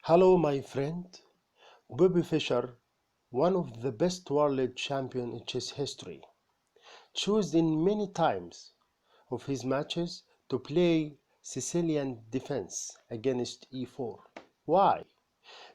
Hello my friend, Bobby Fischer, one of the best world champion in chess history, chosen many times of his matches to play Sicilian defense against e4. Why?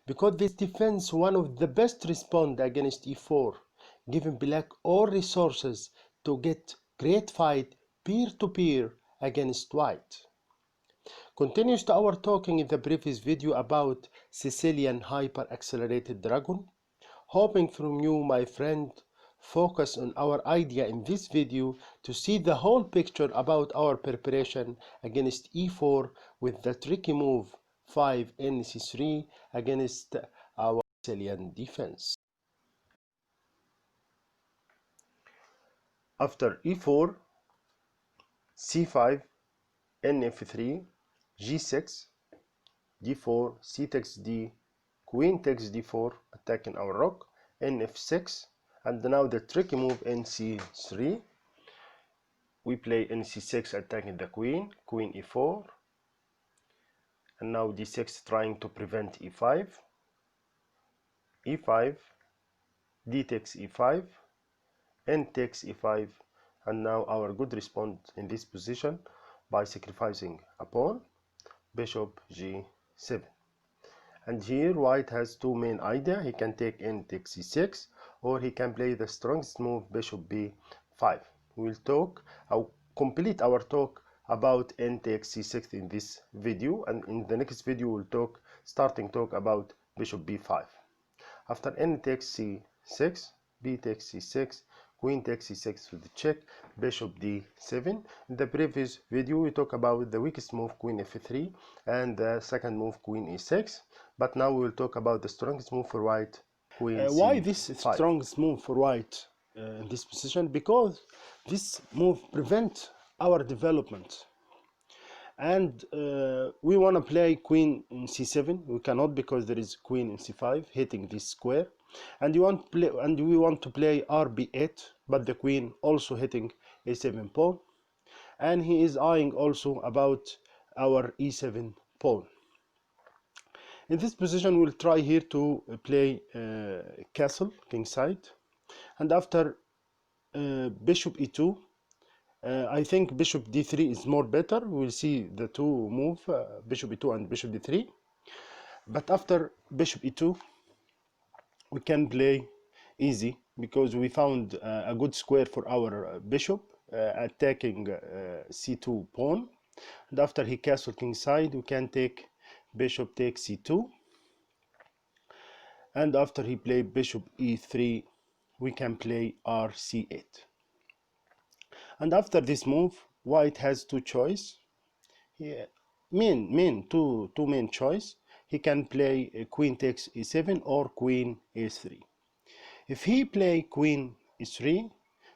Because this defense one of the best respond against e4, giving black all resources to get great fight peer to peer against white. Continues to our talking in the previous video about Sicilian hyper-accelerated dragon. Hoping from you, my friend, focus on our idea in this video to see the whole picture about our preparation against e4 with the tricky move 5 nc3 against our Sicilian defense. After e4, c5, nf3, g6, d4, c takes d, queen takes d4, attacking our rook, nf6, and now the tricky move nc3. We play nc6 attacking the queen, queen e4, and now d6 trying to prevent e5, e5, d takes e5, n takes e5, and now our good response in this position by sacrificing a pawn, bishop g7. And here white has two main ideas. He can take n takes c6, or he can play the strongest move bishop b5. We'll talk, I'll complete our talk about n takes c6 in this video, and in the next video we'll starting talk about bishop b5. After n takes c6, b takes c6, queen takes c6 with the check, bishop d7. In the previous video we talked about the weakest move queen f3 and the second move queen e6, but now we will talk about the strongest move for white, queen c5. Why this strongest move for white in this position? Because this move prevents our development, and we want to play queen in c7. We cannot because there is queen in c5 hitting this square, and we want to play rb8, but the queen also hitting a7 pawn, and he is eyeing also about our e7 pawn. In this position we'll try here to play castle kingside, and after bishop e2, I think bishop d3 is more better. We'll see the two move, bishop e2 and bishop d3. But after bishop e2, we can play easy because we found a good square for our bishop attacking c2 pawn. And after he castle kingside, we can take bishop takes c2. And after he play bishop e3, we can play rc8. And after this move, white has two choice. Two main choice. He can play queen takes e7 or queen a3. If he play queen e3,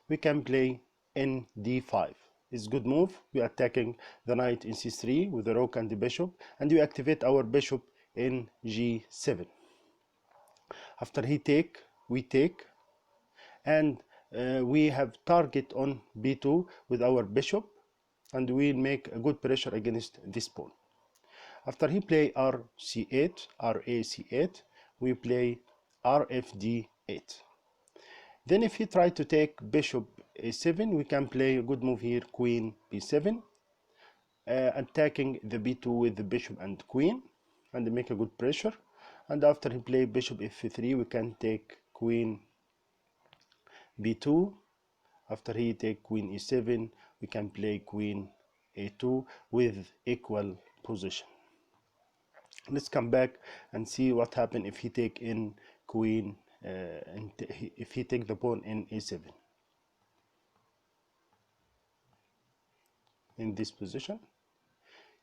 we can play nd5. It's good move. We are attacking the knight in c3 with the rook and the bishop, and we activate our bishop in g7. After he take, we take, and we have target on b2 with our bishop, and we'll make a good pressure against this pawn. After he play rac8, we play rfd8. Then if he try to take bishop a7, we can play a good move here, queen b7, attacking the b2 with the bishop and queen, and make a good pressure. And after he play bishop f3, we can take queen b2. After he take queen e7, we can play queen a2 with equal position. Let's come back and see what happened if he take in queen, if he take the pawn in a7. In this position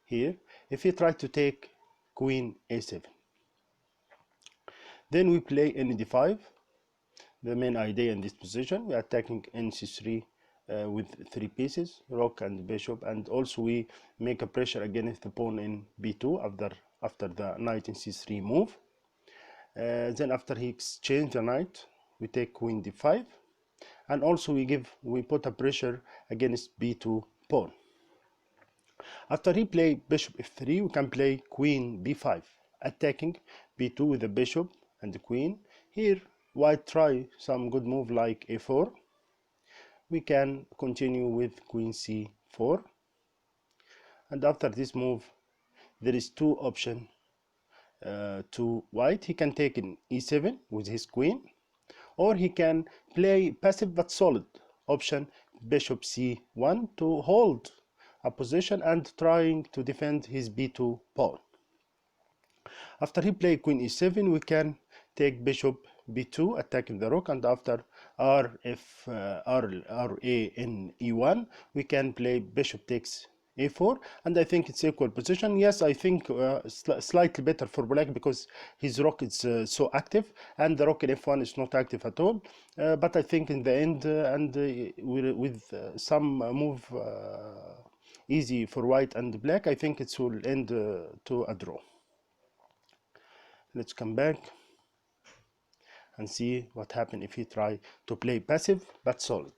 here, if he try to take queen a7, then we play nd5. The main idea in this position, we are attacking nc3 with 3 pieces, rook and bishop, and also we make a pressure against the pawn in b2 after the knight in c3 move. Then after he exchange the knight, we take queen d5, and also we put a pressure against b2 pawn. After he play bishop f3, we can play queen b5, attacking b2 with the bishop and the queen. Here white try some good move like a4. We can continue with queen c4, and after this move there is two options to white. He can take in e7 with his queen, or he can play passive but solid option bishop c1 to hold a position and trying to defend his b2 pawn. After he play queen e7, we can take bishop b2 attacking the rook, and after ra in e1 we can play bishop takes a4, and I think it's equal position. Yes, I think slightly better for black because his rook is so active and the rook in f1 is not active at all, but I think in the end with some move easy for white and black, I think it will end to a draw. Let's come back and see what happened if he try to play passive but solid.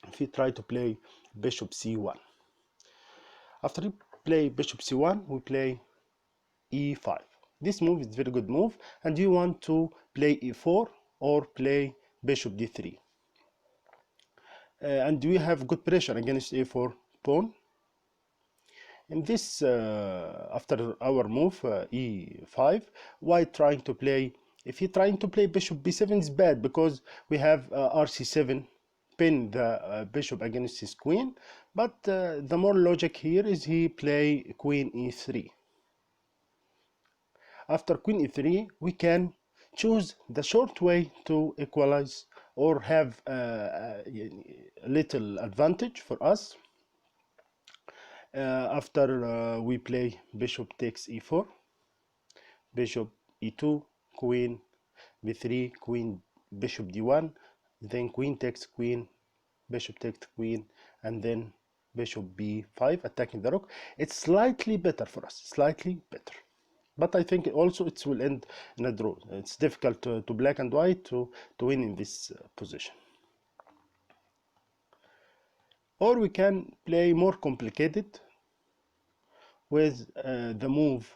If he try to play bishop c1, after he play bishop c1, we play e5. This move is very good move, and you want to play e4 or play bishop d3, and we have good pressure against a4 pawn. In this, after our move e5, white trying to play, if he trying to play bishop b7 is bad because we have rc7 pin the bishop against his queen, but the more logic here is he play queen e3. After queen e3, we can choose the short way to equalize or have a little advantage for us. After we play bishop takes e4, bishop e2, queen b3, queen bishop d1, then queen takes queen, bishop takes queen, and then bishop b5 attacking the rook. It's slightly better for us, slightly better, but I think also it will end in a draw. It's difficult to black and white to win in this position. Or we can play more complicated with the move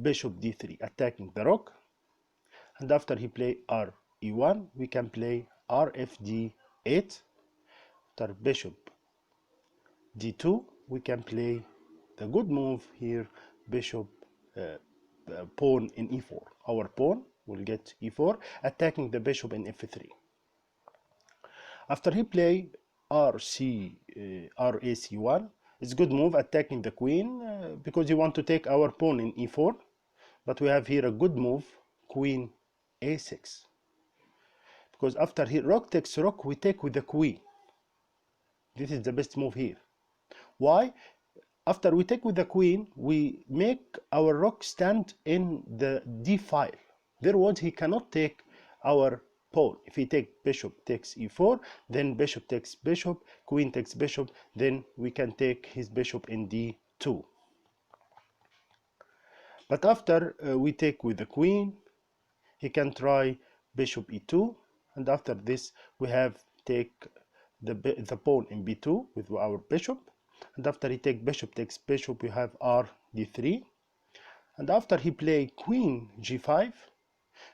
bishop d3 attacking the rook, and after he play re1 we can play rfd8. After bishop d2 we can play the good move here, bishop pawn in e4. Our pawn will get e4 attacking the bishop in f3. After he play rac1, it's good move attacking the queen because you want to take our pawn in e4, but we have here a good move, queen a6, because after he rook takes rook, we take with the queen. This is the best move here. Why? After we take with the queen, we make our rook stand in the d file. Therefore, he cannot take our pawn. If he take bishop takes e4, then bishop takes bishop, queen takes bishop, then we can take his bishop in d2. But after we take with the queen, he can try bishop e2, and after this we have take the pawn in b2 with our bishop, and after he take bishop takes bishop we have r d3, and after he play queen g5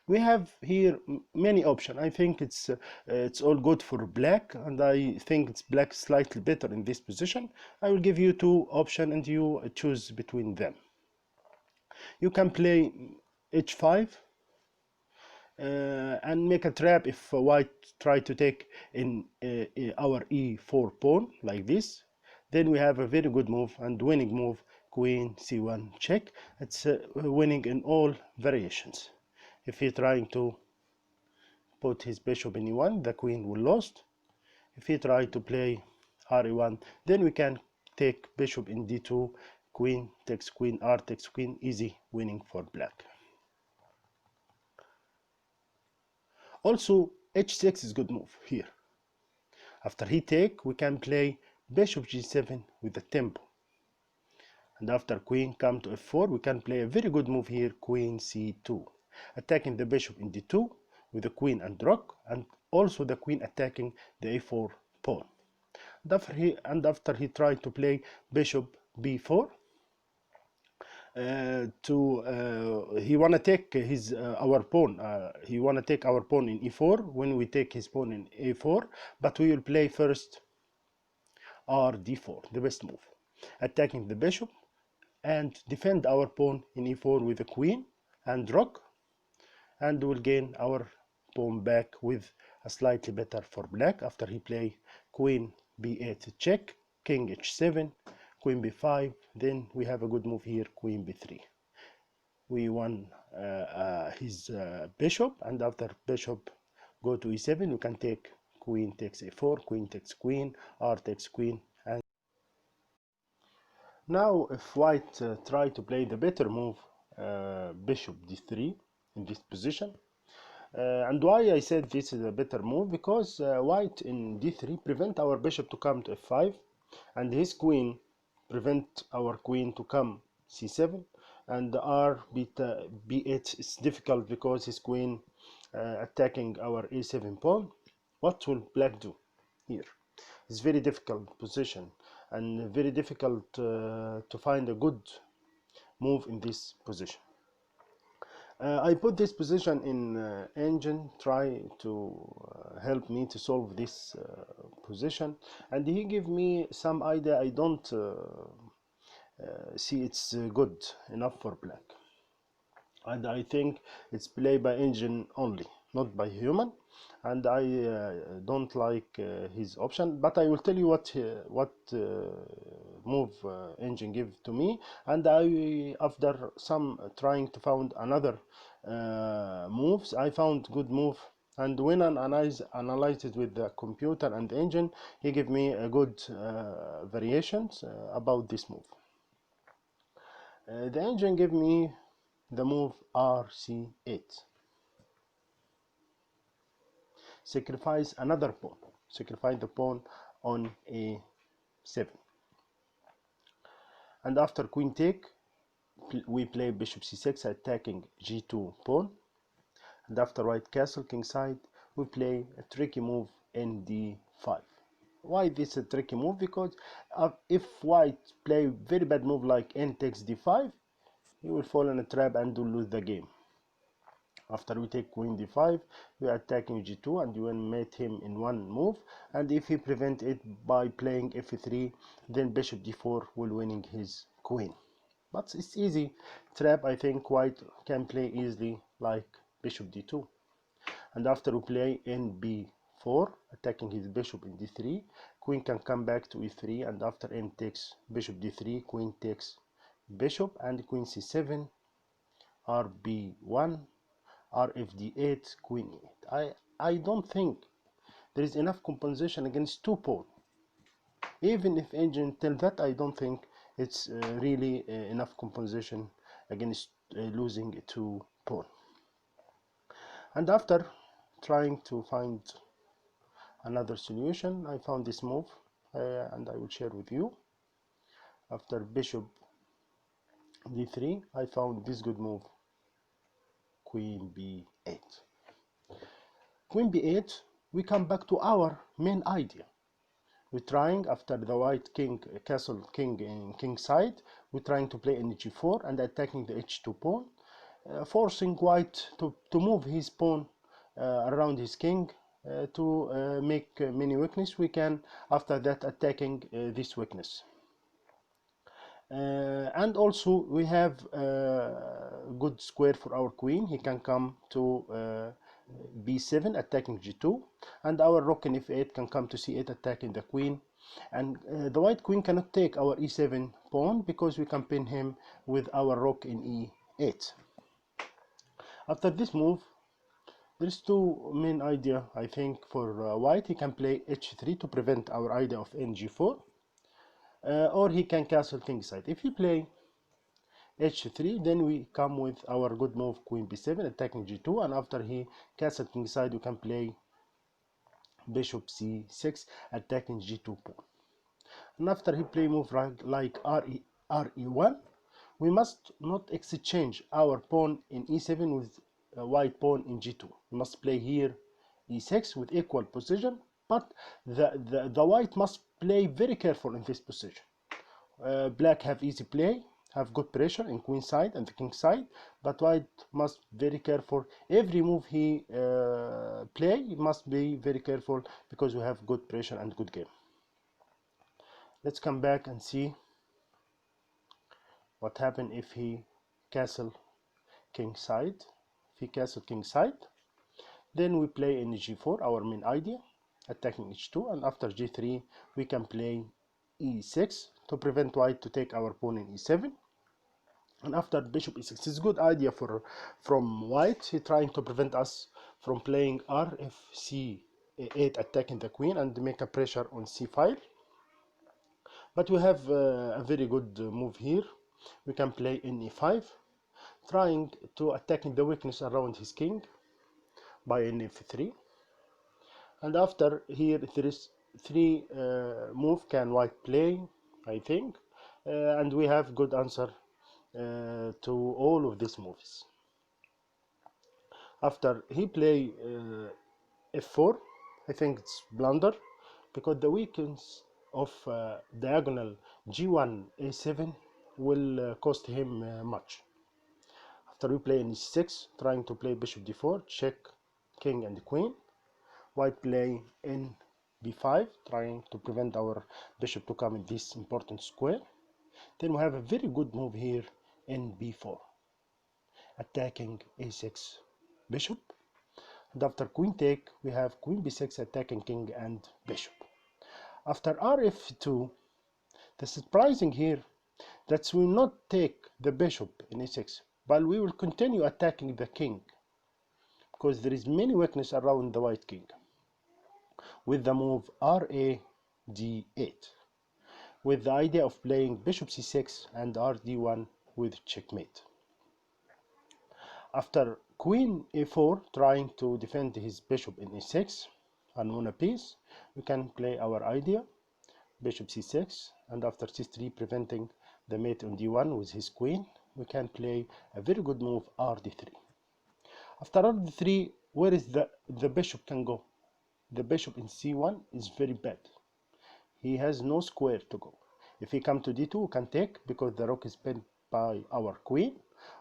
we have here many options. I think it's all good for black, and I think it's black slightly better in this position. I will give you two options and you choose between them. You can play h5 and make a trap if white try to take in our e4 pawn like this. Then we have a very good move and winning move, queen c1 check. It's winning in all variations. If he's trying to put his bishop in e1, the queen will lost. If he try to play re1, then we can take bishop in d2, queen takes queen, r takes queen, easy winning for black. Also h6 is good move here. After he take, we can play bishop g7 with the tempo, and after queen come to f4 we can play a very good move here, queen c2, attacking the bishop in d2 with the queen and rook, and also the queen attacking the a4 pawn. After he tried to play bishop b4, he wanna take his our pawn. He wanna take our pawn in e4 when we take his pawn in a4, but we will play first rd4, the best move, attacking the bishop and defend our pawn in e4 with the queen and rook, and we'll gain our pawn back with a slightly better for black. After he play queen b8 check, king h7, queen b5, then we have a good move here, queen b3. We won his bishop, and after bishop go to e7, we can take queen takes a4, queen takes queen, r takes queen. And now if white try to play the better move, bishop d3 in this position, and why I said this is a better move, because white in d3 prevent our bishop to come to f5, and his queen prevent our queen to come c7, and r b8 is difficult because his queen attacking our a7 pawn. What will black do here? It's very difficult position, and very difficult to find a good move in this position. I put this position in engine, try to help me to solve this position, and he give me some idea. I don't see it's good enough for black, and I think it's played by engine only, not by human, and I don't like his option. But I will tell you what move engine give to me, and I, after some trying to find another moves, I found good move, and when I analyze it with the computer and engine, he give me a good variations about this move. The engine give me the move rc8, sacrifice another pawn, sacrifice the pawn on a7, and after queen take, we play bishop c6 attacking g2 pawn, and after white castle kingside, we play a tricky move in d5. Why this is a tricky move? Because if white play very bad move like n takes d5, he will fall in a trap and will lose the game. After we take queen d5, we are attacking g2, and we will mate him in one move, and if he prevent it by playing f3, then bishop d4 will winning his queen. But it's easy trap. I think white can play easily like bishop d2, and after we play nb4 attacking his bishop in d3, queen can come back to e3, and after n takes bishop d3, queen takes bishop, and queen c7, rb1, rfd8, queen e8. I don't think there is enough compensation against two pawns. Even if engine tell that, I don't think it's really enough compensation against losing two pawn. And after trying to find another solution, I found this move, and I will share with you. After bishop d3, I found this good move, queen b8. Queen b8, we come back to our main idea. We're trying, after the white king castle king in king side, we're trying to play in g4 and attacking the h2 pawn, forcing white to move his pawn around his king to make many weakness. We can after that attacking this weakness. And also we have good square for our queen. He can come to b7 attacking g2, and our rook in f8 can come to c8 attacking the queen, and the white queen cannot take our e7 pawn because we can pin him with our rook in e8. After this move, there's two main idea. I think for white, he can play h3 to prevent our idea of ng4, or he can castle kingside. If he play h3, then we come with our good move queen b7 attacking g2, and after he castle kingside, we can play bishop c6 attacking g2 pawn. And after he play move like re1, we must not exchange our pawn in e7 with white pawn in g2. You must play here e6 with equal position, but the white must play very careful in this position. Black have easy play, have good pressure in queen side and the king side, but white must very careful. Every move he play, he must be very careful because we have good pressure and good game. Let's come back and see what happened if he castle king side. If he castle king side, then we play in g4, our main idea, attacking h2, and after g3 we can play e6 to prevent white to take our pawn in e7. And after bishop e6, it's a good idea from white. He trying to prevent us from playing rfc8, attacking the queen and make a pressure on c5. But we have a very good move here. We can play in e5, trying to attacking the weakness around his king by in f3. And after here there is three move can white play, I think, and we have good answer to all of these moves. After he play f4, I think it's blunder because the weakness of diagonal g1 a7 will cost him much. After we play in e6, trying to play bishop d4, check king and queen. White play in b5, trying to prevent our bishop to come in this important square. Then we have a very good move here in b4, attacking a6 bishop. And after queen take, we have queen b6 attacking king and bishop. After rf2, the surprising here that we will not take the bishop in a6, but we will continue attacking the king because there is many weakness around the white king with the move ra d8, with the idea of playing bishop c6 and rd1 with checkmate. After queen a4, trying to defend his bishop in e6 and win a piece, we can play our idea bishop c6, and after c3 preventing the mate on d1 with his queen, we can play a very good move rd3. After rd3, where is the bishop can go? The bishop in c1 is very bad. He has no square to go. If he come to d2, we can take because the rook is bent by our queen,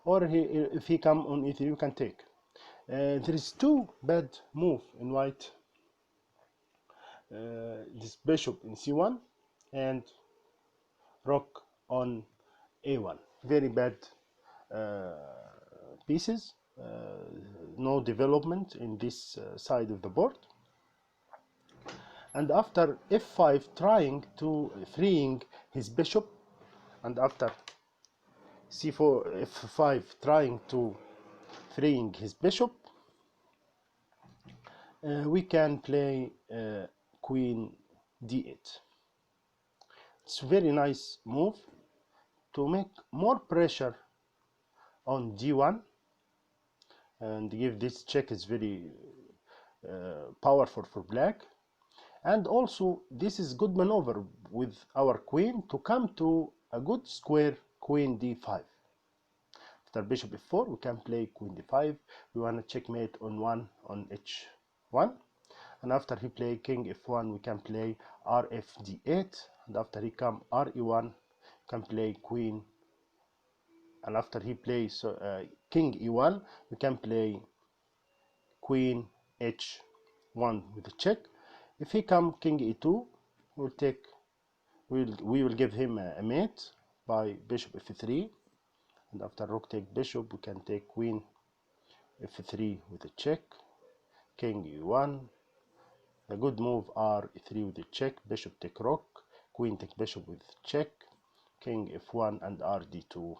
or if he come on e3, we can take. There is two bad move in white. This bishop in c1 and rook on a1. Very bad pieces. No development in this side of the board. And after f5, trying to freeing his bishop, and after c4, f5, trying to freeing his bishop, we can play queen d8. It's a very nice move to make more pressure on d1 and give this check is very powerful for black. And also this is good maneuver with our queen to come to a good square queen d5. After bishop f4, we can play queen d5. We want to checkmate on h1, and after he play king f1, we can play rfd8, and after he come re1, can play queen, and after he plays king e1, we can play queen h1 with a check. If he come king e2, we will give him a mate by bishop f3, and after rook take bishop, we can take queen f3 with a check, king e1, a good move r3 with a check, bishop take rook, queen take bishop with check, king f1 and rd2.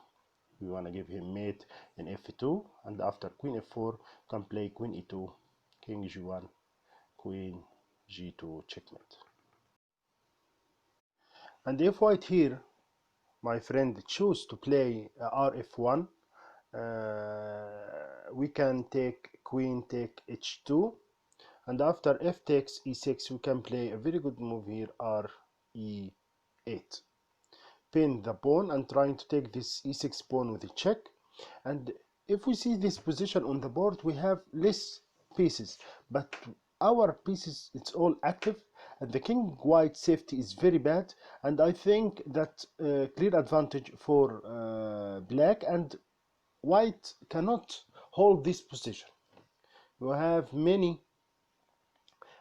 We want to give him mate in f2, and after queen f4, can play queen e2, king g1, queen g2, checkmate. And if white here, my friend, choose to play rf1, we can take queen take h2, and after f takes e6, we can play a very good move here, re8, pin the pawn and trying to take this e6 pawn with a check. And if we see this position on the board, we have less pieces, but our pieces, it's all active, and the king white safety is very bad, and I think that clear advantage for black, and white cannot hold this position. You have many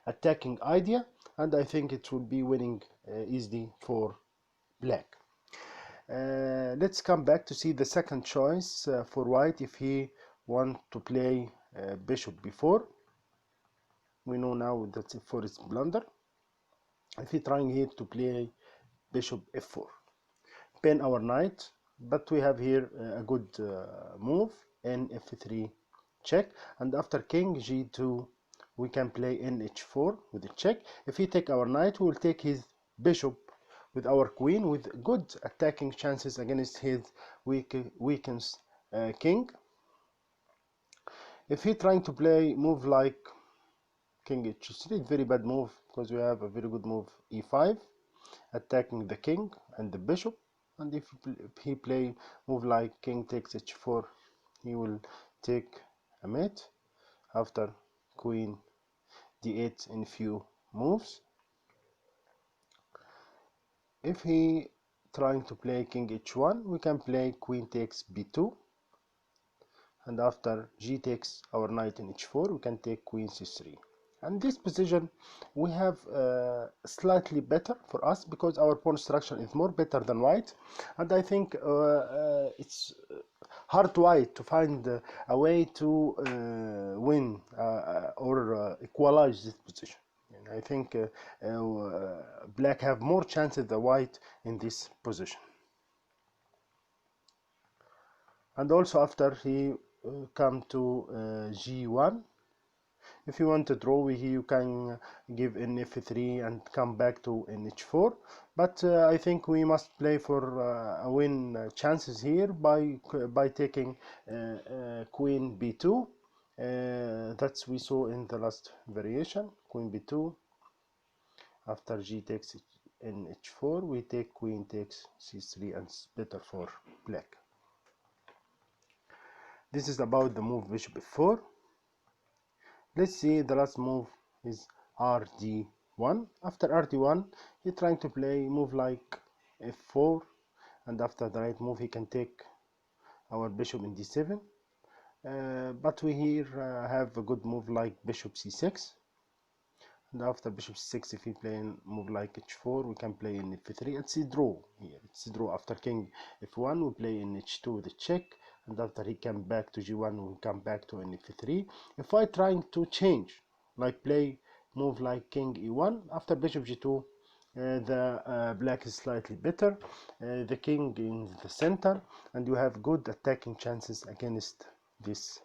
attacking idea, and I think it will be winning easily for black. Let's come back to see the second choice for white. If he want to play bishop b4, we know now that f4 is blunder. If he trying here to play bishop f4, pin our knight, but we have here a good move in f3 check, and after king g2 we can play in h4 with a check. If he take our knight, we will take his bishop with our queen, with good attacking chances against his weakens king. If he trying to play move like king h3, very bad move, because we have a very good move e5, attacking the king and the bishop. And if he play move like king takes h4, he will take a mate after queen d8 in few moves. If he trying to play king h1, we can play queen takes b2, and after g takes our knight in h4, we can take queen c3. And this position we have slightly better for us, because our pawn structure is more better than white, and I think it's hard white to find a way to win or equalize this position. And I think black have more chances than white in this position. And also after he come to g1, if you want to draw, you can give in f3 and come back to in h4, but I think we must play for a win chances here by taking queen b2. That's we saw in the last variation, queen b2. After g takes in h4, we take queen takes c3, and it's better for black. This is about the move bishop f4. Let's see, the last move is rd1. After rd1, he's trying to play move like f4, and after the right move he can take our bishop in d7. But we here have a good move like bishop c6, and after bishop c6, if we play move like h4, we can play in f3. It's a draw here. It's a draw. After king f1, we play in h2 with a check, and after he come back to g1, we come back to an f3. If I trying to change, like play move like king e1, after bishop g2, the black is slightly better, the king in the center, and you have good attacking chances against this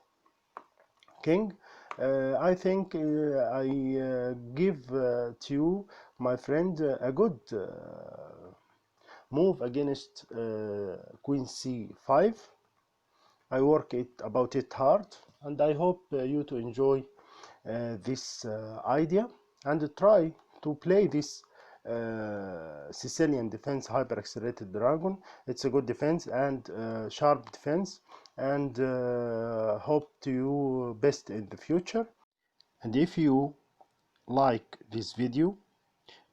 king. I think I give to you, my friend, a good move against queen c5. I work about it hard, and I hope you to enjoy this idea, and try to play this Sicilian defense hyper accelerated dragon. It's a good defense and sharp defense, and hope to you best in the future. And if you like this video,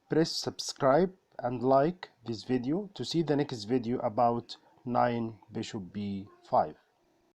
press subscribe and like this video to see the next video about 9 bishop b5.